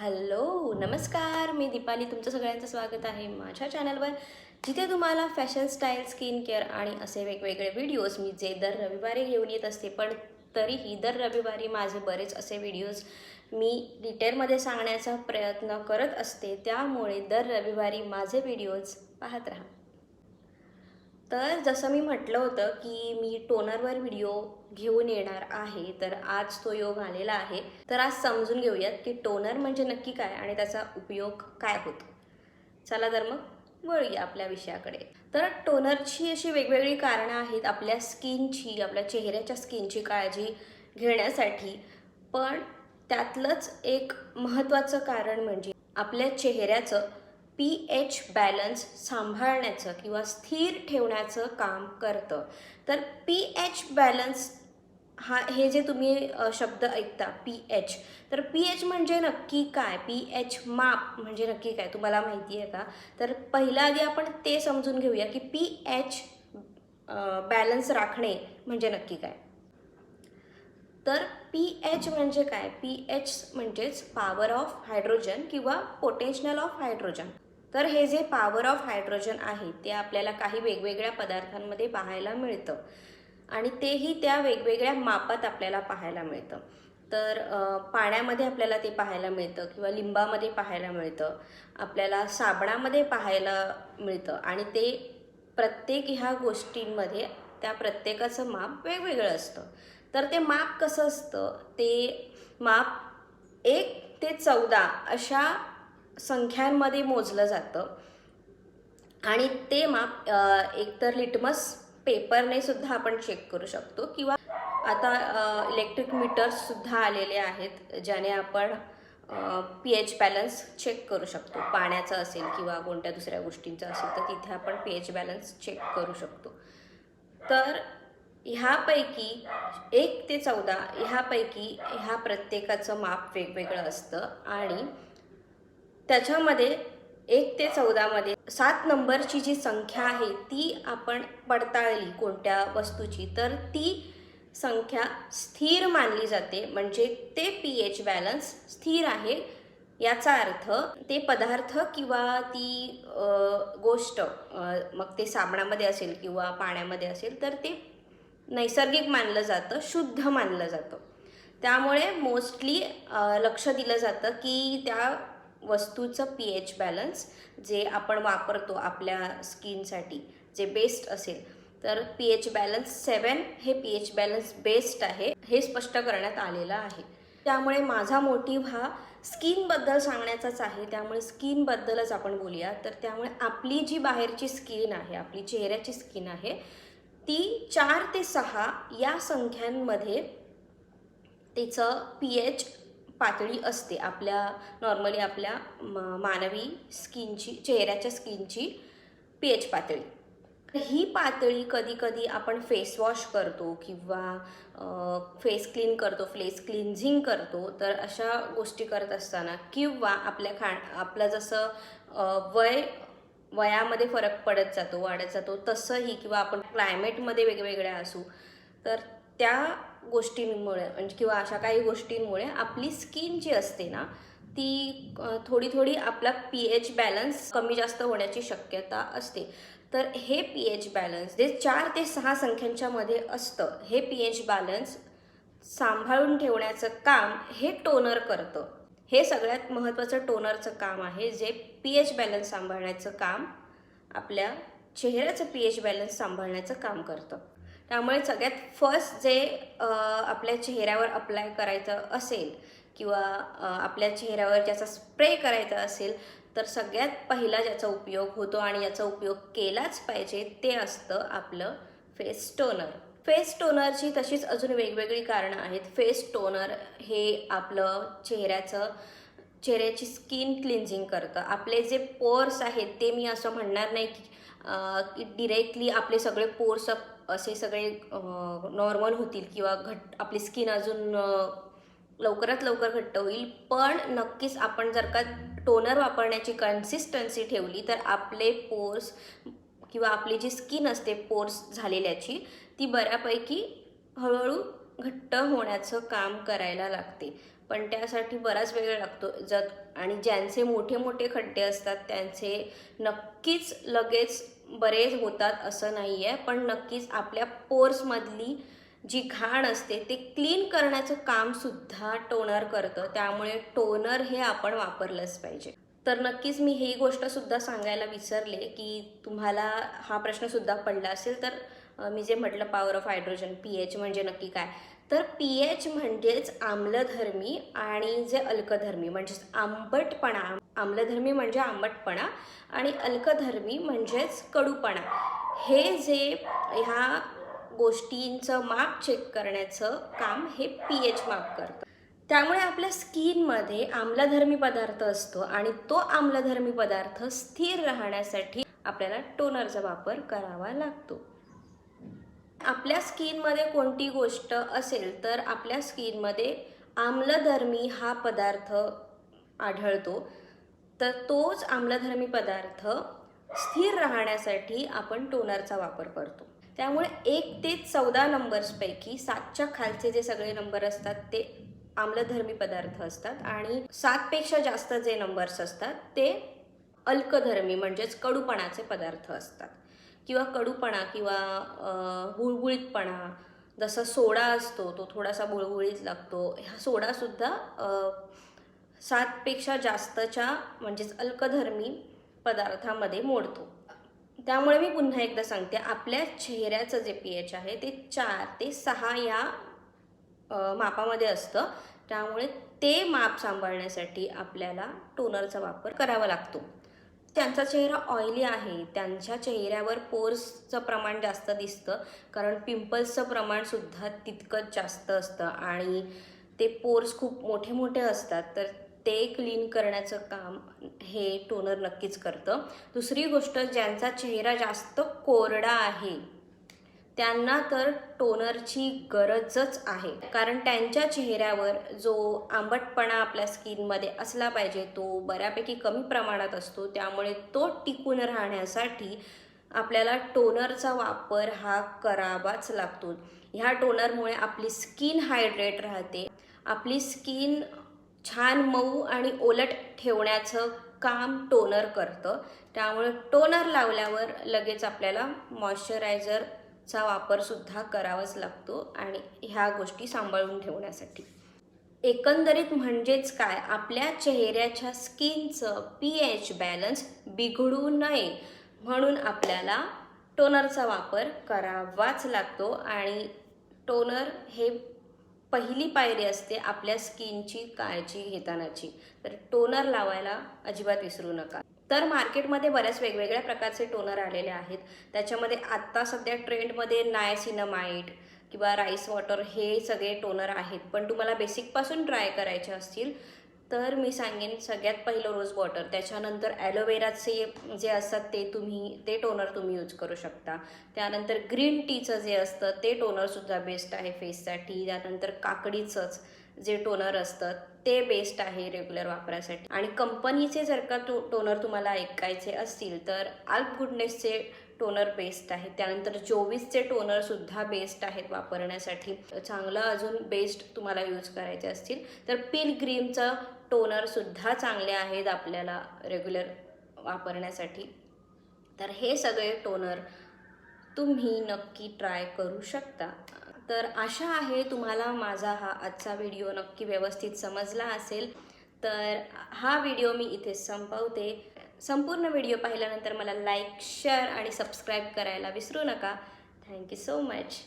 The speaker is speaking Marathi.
हॅलो नमस्कार, मी दीपाली. तुमचं सगळ्यांचं स्वागत आहे माझ्या चॅनलवर, जिथे तुम्हाला फॅशन, स्टाईल, स्किन केअर आणि असे वेगवेगळे व्हिडिओज मी जे दर रविवारी घेऊन येत असते. पण तरीही दर रविवारी माझे बरेच असे व्हिडिओज मी डिटेलमध्ये सांगण्याचा प्रयत्न करत असते. त्यामुळे दर रविवारी माझे व्हिडिओज पाहत राहा. तर जसं मी म्हटलं होतं की मी टोनरवर व्हिडिओ घेऊन येणार आहे, तर आज तो योग आलेला आहे. तर आज समजून घेऊयात की टोनर म्हणजे नक्की काय आणि त्याचा उपयोग काय होतो. चला तर मग वळूया आपल्या विषयाकडे. तर टोनरची अशी वेगवेगळी कारणं आहेत आपल्या स्किनची, आपल्या चेहऱ्याच्या स्किनची काळजी घेण्यासाठी. पण त्यातलंच एक महत्त्वाचं कारण म्हणजे आपल्या चेहऱ्याचं पीएच बॅलन्स सांभाळण्याचं किंवा स्थिर ठेवण्याचं काम करतं. तर पीएच बॅलन्स हे जे तुम्ही शब्द ऐकता पीएच, तर पीएच म्हणजे नक्की काय, पीएच माप म्हणजे नक्की काय तुम्हाला माहिती आहे का? तर पहिला आधी आपण ते समजून घेऊया की पीएच बॅलन्स राखणे म्हणजे नक्की काय. तर पीएच म्हणजे काय, पीएच म्हणजेच पॉवर ऑफ हायड्रोजन किंवा पोटेन्शियल ऑफ हायड्रोजन. तर हे जे पॉवर ऑफ हायड्रोजन आहे ते आपल्याला काही वेगवेगळ्या पदार्थांमध्ये पाहायला मिळतं आणि तेही त्या वेगवेगळ्या मापात आपल्याला पाहायला मिळतं. तर पाण्यामध्ये आपल्याला ते पाहायला मिळतं किंवा लिंबामध्ये पाहायला मिळतं, आपल्याला साबणामध्ये पाहायला मिळतं आणि ते प्रत्येक ह्या गोष्टींमध्ये त्या प्रत्येकाचं माप वेगवेगळं असतं. तर ते माप कसं असतं, ते माप 1 ते 14 अशा संख्यांमध्ये मोजलं जातं आणि ते माप एकतर लिटमस पेपरने सुद्धा आपण चेक करू शकतो किंवा आता इलेक्ट्रिक मीटर्ससुद्धा आलेले आहेत, ज्याने आपण पीएच बॅलन्स चेक करू शकतो. पाण्याचं असेल किंवा कोणत्या दुसऱ्या गोष्टींचं असेल तर तिथे आपण पीएच बॅलन्स चेक करू शकतो. तर ह्यापैकी 1 ते 14 ह्यापैकी ह्या प्रत्येकाचं माप वेगवेगळं असतं आणि त्याच्यामध्ये 1 ते 14मध्ये 7 नंबरची जी संख्या आहे ती आपण पडताळली कोणत्या वस्तूची, तर ती संख्या स्थिर मानली जाते. म्हणजे ते पीएच बॅलन्स स्थिर आहे. याचा अर्थ ते पदार्थ किंवा ती गोष्ट, मग ते साबणामध्ये असेल किंवा पाण्यामध्ये असेल तर ते नैसर्गिक मानलं जातं, शुद्ध मानलं जातं. त्यामुळे मोस्टली लक्ष दिलं जातं की त्या वस्तूचं पीएच बॅलन्स जे आपण वापरतो आपल्या स्किनसाठी जे बेस्ट असेल, तर पीएच बॅलन्स 7 हे पीएच बॅलन्स बेस्ट आहे, हे स्पष्ट करण्यात आलेलं आहे. त्यामुळे माझा मोटिव्ह हा स्किनबद्दल सांगण्याचाच आहे. त्यामुळे स्किनबद्दलच आपण बोलूया. तर त्यामुळे आपली जी बाहेरची स्किन आहे, आपली चेहऱ्याची स्किन आहे, ती 4 ते 6 या संख्यांमध्ये तिचं पीएच पातळी असते. नॉर्मली आपल्या मानवी स्किनची, चेहऱ्याच्या स्किनची पीएच पातळी. ही पातळी कधी-कधी आपण फेस वॉश करतो किंवा फेस क्लीन करतो, फेस क्लिन्झिंग करतो. तर अशा गोष्टी करत असताना किंवा आपलं जसं वयामध्ये फरक पडत जातो, वाढत जातो, तसंही किंवा आपण क्लायमेटमध्ये वेगवेगळ्या असू, तर त्या गोष्टींमुळे म्हणजे किंवा अशा काही गोष्टींमुळे आपली स्किन जी असते ना, ती थोडी आपला पीएच बॅलन्स कमी जास्त होण्याची शक्यता असते. तर हे पीएच बॅलन्स जे 4 ते 6 संख्यांच्या मध्ये असतं, हे पीएच बॅलन्स सांभाळून ठेवण्याचं काम हे टोनर करतं. हे सगळ्यात महत्त्वाचं टोनरचं काम आहे, जे पीएच बॅलन्स सांभाळण्याचं काम, आपल्या चेहऱ्याचं पीएच बॅलन्स सांभाळण्याचं काम करतं. त्यामुळे सगळ्यात फर्स्ट जे आपल्या चेहऱ्यावर अप्लाय करायचं असेल किंवा आपल्या चेहऱ्यावर ज्याचा स्प्रे करायचा असेल, तर सगळ्यात पहिला ज्याचा उपयोग होतो आणि याचा उपयोग केलाच पाहिजे ते असतं आपलं फेस टोनर. फेस टोनरची तशीच अजून वेगवेगळी कारणं आहेत. फेस टोनर हे आपलं चेहऱ्याची स्किन क्लिन्झिंग करतं. आपले जे पोर्स आहेत ते मी असं म्हणणार नाही की डिरेक्टली आपले सगळे पोर्स असे सगळे नॉर्मल होतील किंवा आपली स्किन अजून लवकरात लवकर घट्ट होईल. पण नक्कीच आपण जर का टोनर वापरण्याची कन्सिस्टन्सी ठेवली तर आपले पोर्स किंवा आपली जी स्किन असते पोर्स झालेल्याची, ती बऱ्यापैकी हळूहळू घट्ट होण्याचं काम करायला लागते. पण त्यासाठी बराच वेळ लागतो. आणि ज्यांचे मोठे मोठे खड्डे असतात त्यांचे नक्कीच लगेच बरे होतात असं नाही आहे, पण नक्कीच आपल्या पोर्समधली जी घाण असते ते क्लीन करण्याचं कामसुद्धा टोनर करतं. त्यामुळे टोनर हे आपण वापरलंच पाहिजे. तर नक्कीच मी ही गोष्टसुद्धा सांगायला विसरले की तुम्हाला हा प्रश्नसुद्धा पडला असेल. तर मी जे म्हटलं पॉवर ऑफ हायड्रोजन, pH म्हणजे नक्की काय? तर pH म्हणजेच आम्लधर्मी आणि जे अल्कधर्मी म्हणजेच आंबटपणा. आम्लधर्मी म्हणजे आंबटपणा आणि अल्कधर्मी म्हणजेच कडूपणा. हे जे ह्या गोष्टींचं माप चेक करण्याचं काम हे pH माप करतं. त्यामुळे आपल्या स्किनमध्ये आम्लधर्मी पदार्थ असतो आणि तो आम्लधर्मी पदार्थ स्थिर राहण्यासाठी आपल्याला टोनरचा वापर करावा लागतो. आपल्या स्किनमध्ये कोणती गोष्ट असेल तर आपल्या स्किनमध्ये आम्लधर्मी हा पदार्थ आढळतो. तर तोच आम्लधर्मी पदार्थ स्थिर राहण्यासाठी आपण टोनरचा वापर करतो. त्यामुळे 1 ते 14 नंबर्सपैकी 7च्या खालचे जे सगळे नंबर असतात ते आम्लधर्मी पदार्थ असतात आणि 7पेक्षा जास्त जे नंबर्स असतात ते अल्कधर्मी म्हणजेच कडूपणाचे पदार्थ असतात. किंवा कडूपणा किंवा बुळबुळीतपणा, जसा सोडा असतो तो थोडासा बुळबुळीत लागतो. हा सोडासुद्धा 7पेक्षा जास्तच्या म्हणजेच अल्कधर्मी पदार्थामध्ये मोडतो. त्यामुळे मी पुन्हा एकदा सांगते, आपल्या चेहऱ्याचं जे pH आहे ते 4 ते 6 या मापामध्ये असतं. त्यामुळे ते माप सांभाळण्यासाठी आपल्याला टोनरचा वापर करावा लागतो. त्यांचा चेहरा ऑइली आहे, त्यांच्या चेहऱ्यावर पोर्सचं प्रमाण जास्त दिसतं, कारण पिंपल्सचं प्रमाणसुद्धा तितकंच जास्त असतं आणि ते पोर्स खूप मोठे मोठे असतात. तर ते क्लीन करण्याचं काम हे टोनर नक्कीच करतं. दुसरी गोष्ट, ज्यांचा चेहरा जास्त कोरडा आहे त्यांना तर टोनरची गरजच आहे, कारण त्यांच्या चेहऱ्यावर जो आंबटपणा आपल्या स्किनमध्ये असला पाहिजे तो बऱ्यापैकी कमी प्रमाणात असतो. त्यामुळे तो टिकून राहण्यासाठी आपल्याला टोनरचा वापर हा करावाच लागतो. ह्या टोनरमुळे आपली स्किन हायड्रेट राहते, आपली स्किन छान मऊ आणि ओलट ठेवण्याचं काम टोनर करतं. त्यामुळे टोनर लावल्यावर लगेच आपल्याला मॉइश्चरायझरचा वापरसुद्धा करावाच लागतो आणि ह्या गोष्टी सांभाळून ठेवण्यासाठी. एकंदरीत म्हणजेच काय, आपल्या चेहऱ्याच्या स्किनचं pH बॅलन्स बिघडू नये म्हणून आपल्याला टोनरचा वापर करावाच लागतो. आणि टोनर हे पहिली पायरी असते आपल्या स्किनची काळजी घेतानाची. तर टोनर लावायला अजिबात विसरू नका. तर मार्केटमध्ये बऱ्याच वेगवेगळ्या प्रकारचे टोनर आलेले आहेत. त्याच्यामध्ये आत्ता सध्या ट्रेंडमध्ये नायसिनामाइड किंवा राईस वॉटर हे सगळे टोनर आहेत. पण तुम्हाला बेसिकपासून ट्राय करायचे असतील तर मी सांगेन सगळ्यात पहिलं रोज वॉटर, त्याच्यानंतर ॲलोवेराचे जे असतात ते टोनर तुम्ही यूज करू शकता. त्यानंतर ग्रीन टीचं जे असतं ते टोनरसुद्धा बेस्ट आहे फेससाठी. त्यानंतर काकडीचंच जे टोनर असतं ते बेस्ट आहे रेग्युलर वापरासाठी. आणि कंपनीचे जर का टोनर तुम्हाला ऐकायचे असतील तर आल्प गुडनेसचे टोनर बेस्ट आहे. त्यानंतर जोविसचे टोनरसुद्धा बेस्ट आहेत वापरण्यासाठी. चांगलं अजून बेस्ट तुम्हाला यूज करायचे असतील तर पिलग्रीमचं टोनरसुद्धा चांगले आहेत आपल्याला रेग्युलर वापरण्यासाठी. तर हे सगळे टोनर तुम्ही नक्की ट्राय करू शकता. तर आशा आहे तुम्हाला माझा हा आजचा व्हिडिओ नक्की व्यवस्थित समजला असेल. तर हा व्हिडिओ मी इथे संपवते. संपूर्ण व्हिडिओ पाहिल्यानंतर मला लाईक, शेअर आणि सबस्क्राईब करायला विसरू नका. Thank you so much.